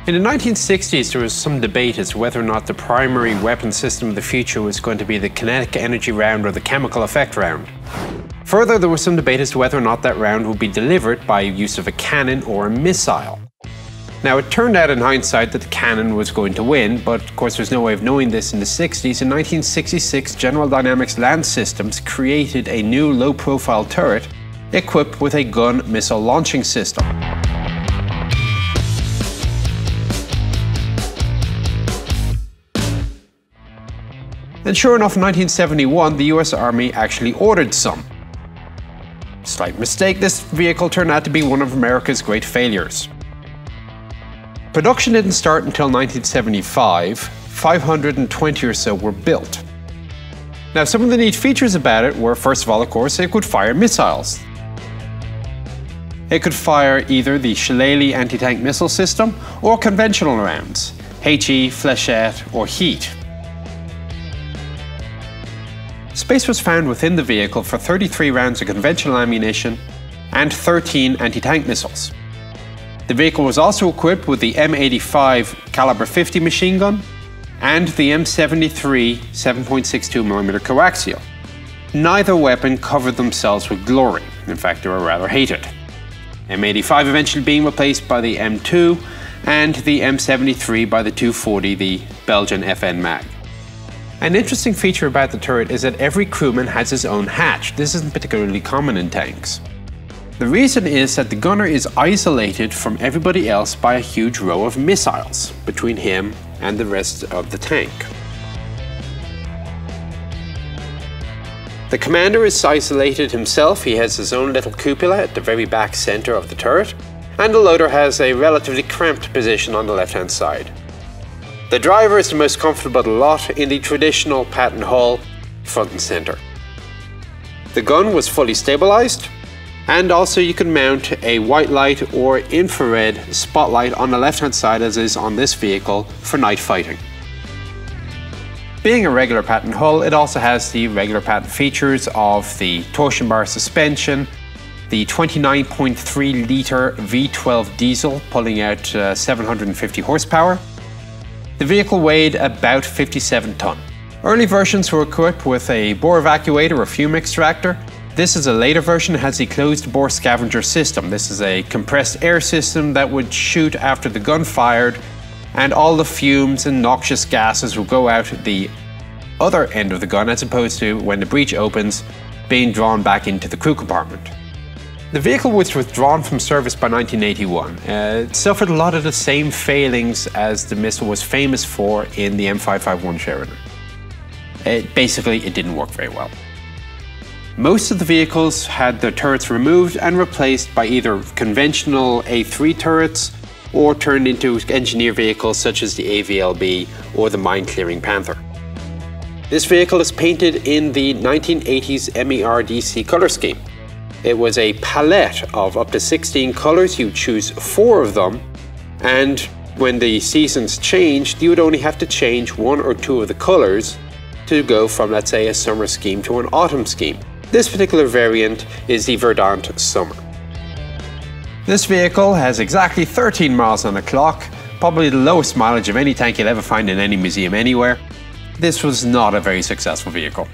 In the 1960s, there was some debate as to whether or not the primary weapon system of the future was going to be the kinetic energy round or the chemical effect round. Further, there was some debate as to whether or not that round would be delivered by use of a cannon or a missile. Now, it turned out in hindsight that the cannon was going to win, but of course there's no way of knowing this in the 60s. In 1966, General Dynamics Land Systems created a new low-profile turret equipped with a gun missile launching system. And sure enough, in 1971, the US Army actually ordered some. Slight mistake, this vehicle turned out to be one of America's great failures. Production didn't start until 1975, 520 or so were built. Now, some of the neat features about it were, first of all, of course, it could fire missiles. It could fire either the Shillelagh anti-tank missile system or conventional rounds, HE, Flechette, or Heat. Space was found within the vehicle for 33 rounds of conventional ammunition and 13 anti-tank missiles. The vehicle was also equipped with the M85 caliber 50 machine gun and the M73 7.62mm coaxial. Neither weapon covered themselves with glory. In fact, they were rather hated. M85 eventually being replaced by the M2 and the M73 by the 240, the Belgian FN Mag. An interesting feature about the turret is that every crewman has his own hatch. This isn't particularly common in tanks. The reason is that the gunner is isolated from everybody else by a huge row of missiles between him and the rest of the tank. The commander is isolated himself. He has his own little cupola at the very back center of the turret, and the loader has a relatively cramped position on the left-hand side. The driver is the most comfortable of the lot in the traditional Patton hull, front and center. The gun was fully stabilized, and also you can mount a white light or infrared spotlight on the left-hand side, as is on this vehicle, for night fighting. Being a regular Patton hull, it also has the regular Patton features of the torsion bar suspension, the 29.3 litre V12 diesel pulling out 750 horsepower. The vehicle weighed about 57 tonne. Early versions were equipped with a bore evacuator or fume extractor. This is a later version that has the closed bore scavenger system. This is a compressed air system that would shoot after the gun fired, and all the fumes and noxious gases will go out the other end of the gun, as opposed to, when the breech opens, being drawn back into the crew compartment. The vehicle was withdrawn from service by 1981. It suffered a lot of the same failings as the missile was famous for in the M551 Sheridan. Basically, it didn't work very well. Most of the vehicles had their turrets removed and replaced by either conventional A3 turrets or turned into engineer vehicles such as the AVLB or the Mine Clearing Panther. This vehicle is painted in the 1980s MERDC color scheme. It was a palette of up to 16 colors. You choose 4 of them, and when the seasons changed, you would only have to change 1 or 2 of the colors to go from, let's say, a summer scheme to an autumn scheme. This particular variant is the Verdant Summer. This vehicle has exactly 13 miles on the clock, probably the lowest mileage of any tank you'll ever find in any museum anywhere. This was not a very successful vehicle.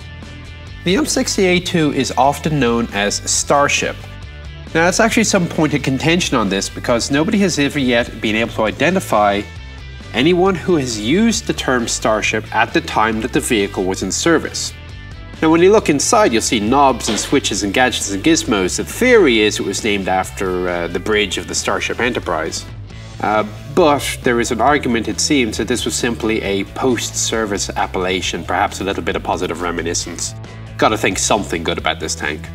The M60A2 is often known as Starship. Now, it's actually some point of contention on this because nobody has ever yet been able to identify anyone who has used the term Starship at the time that the vehicle was in service. Now, when you look inside, you'll see knobs and switches and gadgets and gizmos. The theory is it was named after the bridge of the Starship Enterprise. But there is an argument, it seems, that this was simply a post-service appellation, perhaps a little bit of positive reminiscence. Gotta think something good about this tank.